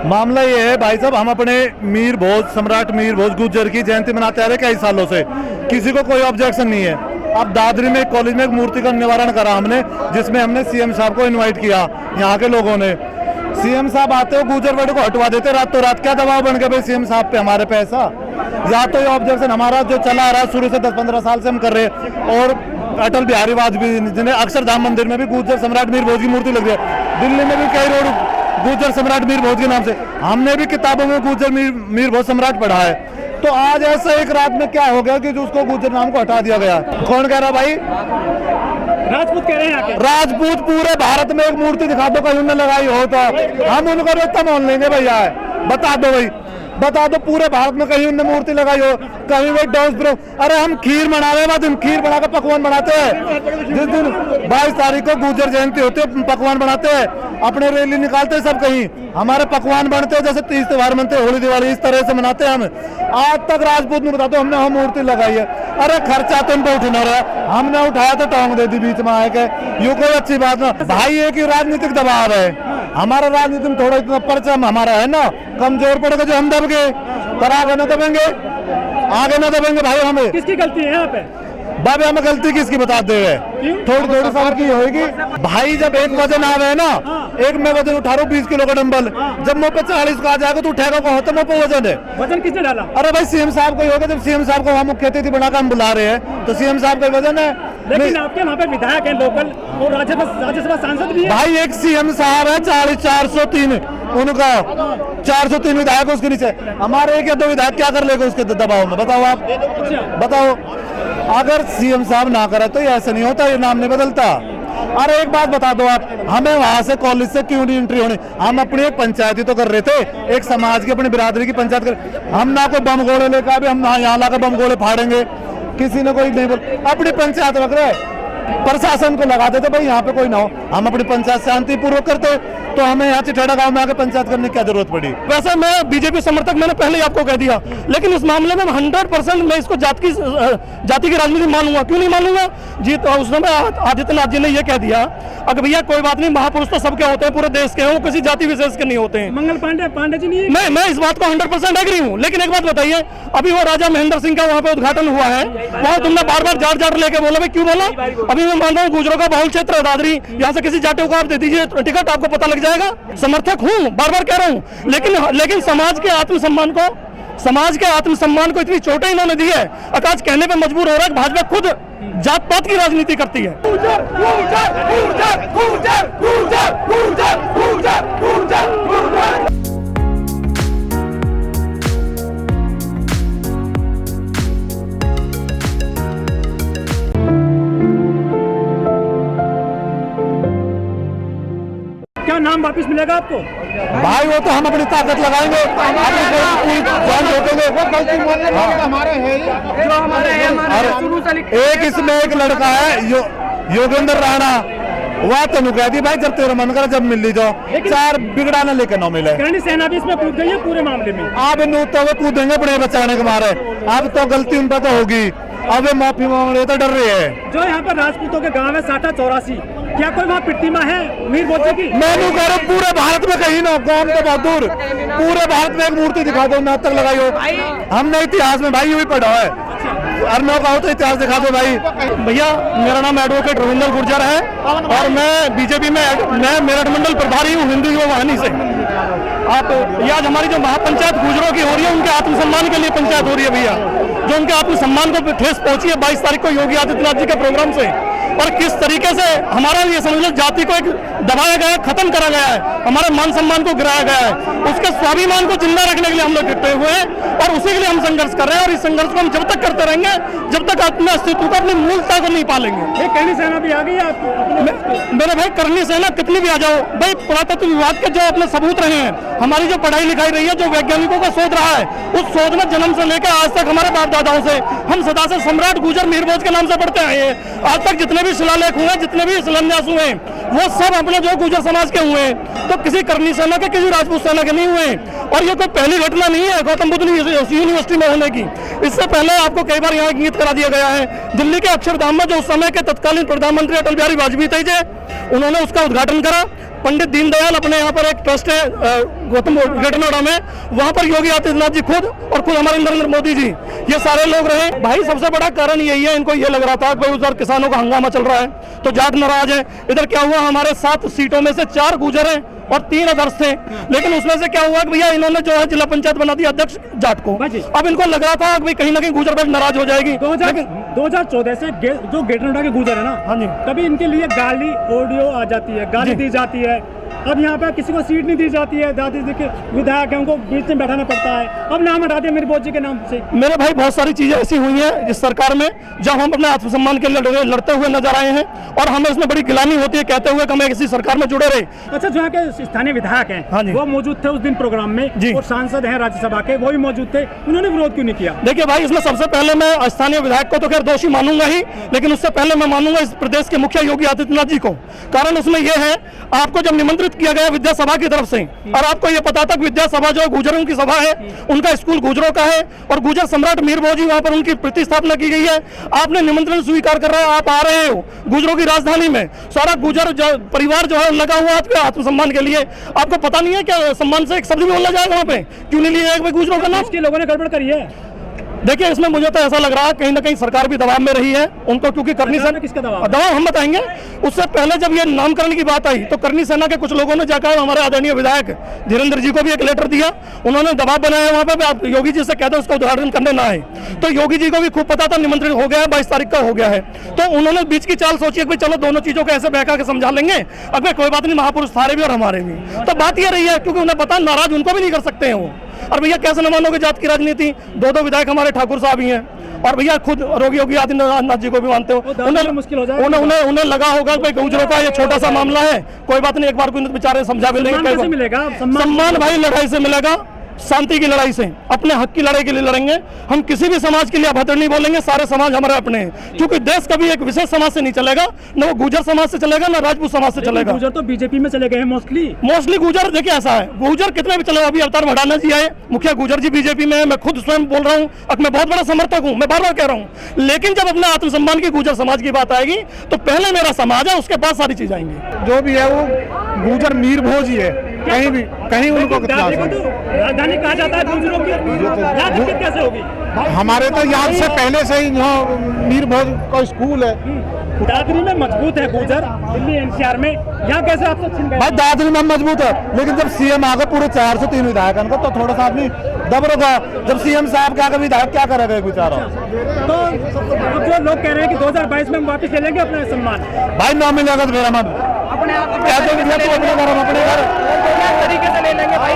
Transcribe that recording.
मामला ये है भाई साहब, हम अपने मीर भोज, सम्राट मीर भोज गुर्जर की जयंती मनाते आ रहे कई सालों से, किसी को कोई ऑब्जेक्शन नहीं है। अब दादरी में एक कॉलेज में एक मूर्ति का निवारण करा हमने, जिसमें हमने सीएम साहब को इनवाइट किया। यहाँ के लोगों ने, सीएम साहब आते हो गुर्जर वर्ड को हटवा देते रातों रात। क्या दबाव बन गया भाई सीएम साहब पे हमारे पे ऐसा? या तो ये ऑब्जेक्शन हमारा जो चला आ रहा है शुरू से 10-15 साल से हम कर रहे हैं। और अटल बिहारी वाजपेयी जिन्हें अक्षरधाम मंदिर में भी गुर्जर सम्राट मीर भोज की मूर्ति लग रही है, दिल्ली में भी कई रोड गुर्जर सम्राट मीर भोज के नाम से, हमने भी किताबों में गुर्जर मीर भोज सम्राट पढ़ा है। तो आज ऐसे एक रात में क्या हो गया कि जो उसको गुर्जर नाम को हटा दिया गया? कौन कह रहा भाई? राजपूत कह रहे हैं आके। राजपूत पूरे भारत में एक मूर्ति दिखा दो कहीं उन्होंने लगाई हो तो हम उनको रेता मान लेंगे भैया। बता दो भाई, बता दो पूरे भारत में कहीं उन्होंने मूर्ति लगाई हो, कहीं वो डांस प्रो। अरे हम खीर बना रहे हैं, खीर बनाकर पकवान बनाते हैं। जिस दिन 22 तारीख को गुर्जर जयंती होती है पकवान बनाते हैं, अपने रैली निकालते हैं सब, कहीं हमारे पकवान बनते हैं जैसे 30 त्योहार मनते हैं, होली दिवाली इस तरह से मनाते हैं हम। आज तक राजपूत में बताते हमने हम मूर्ति लगाई है। अरे खर्चा तुम पे उठना रहा, हमने उठाया तो टांग दे दी बीच में आए के, यूं कोई अच्छी बात ना भाई। ये कि राजनीतिक दबाव है हमारा, राजनीति में थोड़ा इतना परचम हमारा है ना, कमजोर पड़ेगा जो हम दब गए, पर आगे न दबेंगे, आगे न दबेंगे भाई। हमें किसकी गलती है यहाँ पे? बाबे हमें गलती किसकी बताते हुए? थोड़ी थोड़ी सबकी होगी भाई। जब एक वजन आ रहे ना, एक मैं वजन उठा रहा हूँ 20 किलो का डंबल, जब मुँह पे 40 का आ जाएगा तो उठेगा कौन? तो मुँह पे वजन है। वजन किसने डाला? अरे भाई सीएम साहब को ही होगा, जब सीएम साहब को वहाँ मुख्य अतिथि बनाकर हम बुला रहे हैं तो सीएम साहब का वजन है। लेकिन आपके वहाँ पे विधायक है लोकल और राज्यसभा सांसद भी है भाई। एक सीएम साहब है 403 उनका 403 विधायक उसके नीचे, हमारे एक या दो विधायक क्या कर लेगा उसके दबाव में? बताओ आप, बताओ। अगर सीएम साहब ना करे तो ये ऐसा नहीं होता, ये नाम नहीं बदलता। अरे एक बात बता दो आप, हमें वहां से कॉलेज से क्यों नहीं एंट्री होनी? हम अपनी एक पंचायती तो कर रहे थे, एक समाज की अपनी बिरादरी की पंचायत कर। हम ना कोई बम गोले लेकर अभी हम यहाँ लाकर बम गोले फाड़ेंगे, किसी ने कोई नहीं बोल, अपनी पंचायत रख रहे, प्रशासन को लगा देते भाई यहाँ पे कोई ना हो। हम अपनी पंचायत शांतिपूर्वक करते तो हमें यहाँ चिठाड़ा गांव में आके पंचायत करने की क्या जरूरत पड़ी? वैसे मैं बीजेपी समर्थक, मैंने पहले ही आपको कह दिया, लेकिन इस मामले में 100% मैं इसको जाति की राजनीति मानूंगा। क्यों नहीं मानूंगा जी? तो उस समय आदित्यनाथ जी ने यह कह दिया, अगर भैया कोई बात नहीं, महापुरुष तो सबके होते हैं, पूरे देश के हैं, वो किसी जाति विशेष के नहीं होते हैं। मंगल पांडे जी नहीं? मैं इस बात को 100% एग्री हूँ। लेकिन एक बात बताइए, अभी वो राजा महेंद्र सिंह का वहाँ पे उद्घाटन हुआ है, वहाँ तुमने बार बार जार लेके बोला, भाई क्यों बोला? अभी मैं मान रहा हूँ गुजरों का बहुल क्षेत्र है दादरी, यहाँ से किसी जाति को आप दे दीजिए टिकट, आपको पता लग जाएगा। समर्थक हूँ, बार बार कह रहा हूँ, लेकिन समाज के आत्मसम्मान को इतनी चोटें इन्होंने दी है, आज कहने पे मजबूर हो रहा है। भाजपा खुद जात पात की राजनीति करती है। क्या नाम वापिस मिलेगा आपको? भाई वो तो हम अपनी ताकत लगाएंगे, एक इसमें एक लड़का है योगेंद्र राणा, वह तेन कह दी भाई जब तेरा मन करे जब मिल ली जाओ, 4 बिगड़ा न लेकर न मिले। करणी सेना भी इसमें कूद गई है पूरे मामले में। आप इन तो वो कूदेंगे अपने बचाने के मारे, अब तो गलती उन पर तो होगी, अब वे माफी मांग रहे तो डर रहे हैं। जो यहाँ पर राजपूतों के गांव है साटा 84, क्या कोई वहाँ प्रतिमा है मीर भोज की? मैं नहीं कह रहा पूरे भारत में कहीं ना, गांव तो बहुत दूर, पूरे भारत में एक मूर्ति दिखा दो, ना तक लगाई हो। हमने इतिहास में भाई ये भी पढ़ा है, अर्नव का हो तो इतिहास दिखा दो भाई। भैया मेरा नाम एडवोकेट रविंद्र गुर्जर है और मैं बीजेपी में मैं मेरठ मंडल प्रभारी हूँ हिंदू युवा वाहिनी से। आप ये आज हमारी जो महापंचायत गुजरों की हो रही है, उनके आत्मसम्मान के लिए पंचायत हो रही है भैया, जो उनके आत्मसम्मान को ठेस पहुंची है 22 तारीख को योगी आदित्यनाथ जी के प्रोग्राम से। और किस तरीके से हमारा ये समझ लो जाति को एक दबाया गया है, खत्म करा गया है, हमारे मान सम्मान को गिराया गया है, उसके स्वाभिमान को जिंदा रखने के लिए हम लोग डटे हुए हैं और उसी के लिए हम संघर्ष कर रहे हैं। और इस संघर्ष को हम जब तक करते रहेंगे जब तक अपने अस्तित्व को, अपनी मूलता को नहीं पालेंगे। करणी सेना भी आ गई है आपको? मेरे भाई करणी सेना कितनी भी आ जाओ भाई, पुरातत्व विभाग के जो अपने सबूत रहे हैं, हमारी जो पढ़ाई लिखाई रही है, जो वैज्ञानिकों का शोध रहा है, उस शोध में जन्म से लेकर आज तक हमारे बाप दादाओं से हम सदा से सम्राट गुर्जर मीर भोज के नाम से पढ़ते आए हैं। आज तक जितने भी शिलालेख हुए, जितने भी शिलान्यास हुए, वो सब अपने जो गुर्जर समाज के हुए, तो किसी करणी सेना के, किसी राजपूत सेना के नहीं हुए। और ये कोई पहली घटना नहीं है गौतम बुद्ध यूनिवर्सिटी में होने की। इससे पहले आपको कई बार यहाँ इंगित करा दिया गया है। दिल्ली के अक्षरधाम में जो उस समय के तत्कालीन प्रधानमंत्री अटल बिहारी वाजपेयी थे, उन्होंने उसका उद्घाटन करा। पंडित दीनदयाल अपने यहाँ पर एक ट्रस्ट है गौतम ग्रेटर नोएडा में, वहाँ पर योगी आदित्यनाथ जी खुद और खुद हमारे नरेंद्र मोदी जी, ये सारे लोग रहे। भाई सबसे बड़ा कारण यही है, इनको ये लग रहा था कि उधर किसानों का हंगामा चल रहा है तो जाट नाराज है। इधर क्या हुआ, हमारे 7 सीटों में से 4 गुर्जर हैं और 3 अदर्स थे, लेकिन उसमें से क्या हुआ कि भैया इन्होंने जो है जिला पंचायत बना दिया अध्यक्ष जाट को। अब इनको लग रहा था कि कहीं ना कहीं गुर्जर बेल्ट नाराज हो जाएगी। 2014 से जो ग्रेटर नोएडा के गुजर है ना, हाँ जी, कभी इनके लिए गाली ऑडियो आ जाती है, गाली दी जाती है। अब यहाँ पे किसी को सीट नहीं दी जाती है, दादी जी के विधायक है उनको बीच में बैठाना पड़ता है। अब नाम हटा दिया मीरभोज जी के नाम से। मेरे भाई बहुत सारी चीजें ऐसी हुई हैं इस सरकार में जब हम अपने आत्मसम्मान के लिए लड़ते हुए नजर आए हैं और हमें इसमें बड़ी गिलानी होती है कहते हुए कि हम किसी सरकार में जुड़े रहे। अच्छा, जो यहाँ के स्थानीय विधायक हैं, हाँ जी, वो मौजूद थे उस दिन प्रोग्राम में जी, और सांसद हैं राज्यसभा के, वो भी मौजूद थे, उन्होंने विरोध क्यों नहीं किया? देखिए भाई, इसमें सबसे पहले मैं स्थानीय विधायक को तो खैर दोषी मानूंगा ही, लेकिन उससे पहले मैं मानूंगा इस प्रदेश के मुखिया योगी आदित्यनाथ जी को। कारण उसमें यह है, आपको जब निमंत्रित किया गया विद्यासभा की तरफ से और आपको यह पता था कि विद्यासभा जो गुजरों की सभा है, उनका स्कूल गुजरों का है और गुजर सम्राट मीरभोज जी वहां पर उनकी प्रतिस्थापना की गई है। आपने निमंत्रण स्वीकार कर रहा है, आप आ रहे हो गुजरों की राजधानी में, सारा गुजर परिवार जो है लगा हुआ आपके आत्मसम्मान के लिए। आपको पता नहीं है क्या सम्मान से एक शब्द भी बोला जाएगा वहां पे? क्यों नहीं लिया है गुजरों का नाम? उसके लोगों ने गड़बड़ करी है। देखिए, इसमें मुझे तो ऐसा लग रहा है कहीं ना कहीं सरकार भी दबाव में रही है उनको, क्योंकि करनी सेना किसका दबाव? दबाव हम बताएंगे। उससे पहले जब ये नामकरण की बात आई तो करनी सेना के कुछ लोगों ने जाकर हमारे आदरणीय विधायक धीरेन्द्र जी को भी एक लेटर दिया, उन्होंने दबाव बनाया वहां पे आप योगी जी से कहते हैं उसका उद्घाटन करने ना आए। तो योगी जी को भी खूब पता था निमंत्रण हो गया है, 22 तारीख का हो गया है, तो उन्होंने बीच की चाल सोची कि चलो दोनों चीजों को ऐसे बहका के समझा लेंगे, अगर कोई बात नहीं, महापुरुष थारे भी और हमारे भी। तो बात ये रही है, क्योंकि उन्हें पता नाराज उनको भी नहीं कर सकते हैं वो। और भैया कैसे न मानोगे जात की राजनीति, 2 विधायक हमारे ठाकुर साहब ही हैं और भैया खुद योगी आदित्यनाथ जी को भी मानते हो। मुश्किल हो जाएगा, उन्हें लगा होगा कि गुजरों का ये छोटा सा मामला है, कोई बात नहीं, एक बार को बेचारे समझा भी लेंगे। सम्मान भाई लड़ाई से मिलेगा, शांति की लड़ाई से, अपने हक की लड़ाई के लिए लड़ेंगे हम। किसी भी समाज के लिए अभद्र नहीं बोलेंगे, सारे समाज हमारे अपने हैं, क्योंकि देश कभी एक विशेष समाज से नहीं चलेगा, न वो गुजर समाज से चलेगा न राजपूत समाज से चलेगा। गुजर तो बीजेपी में चले गए हैं मोस्टली गुजर। देखिए ऐसा है, गुजर कितने भी चले, अभी अवतार भड़ाना जी आए, मुखिया गुजर जी बीजेपी में है, मैं खुद स्वयं बोल रहा हूँ, मैं बहुत बड़ा समर्थक हूँ, मैं बार बार कह रहा हूँ। लेकिन जब अपने आत्मसम्मान की गुजर समाज की बात आएगी तो पहले मेरा समाज है, उसके बाद सारी चीज आएंगी। जो भी है वो गुजर मीरभोज ही है, कहीं भी कहीं उनको राजधानी कहा जाता है गुजरों की, राजनीति कैसे होगी? हमारे तो याद से पहले से ही मीरभोज का स्कूल है। दादरी में मजबूत है गुजर, दिल्ली एनसीआर में, यहाँ कैसे आपसे छिन गए? भाई दादरी में मजबूत है, लेकिन जब सीएम आ गए पूरे 403 विधायक तो थोड़ा सा आदमी दब रहा। जब सीएम साहब के आगे विधायक क्या करेगा एक बेचारा? तो अब जो लोग कह रहे हैं कि 2022 में हम वापस ले लेंगे अपना सम्मान, भाई ना मिलेगा तो मेरा मन अपने अपने घर तरीके से ले लेंगे भाई।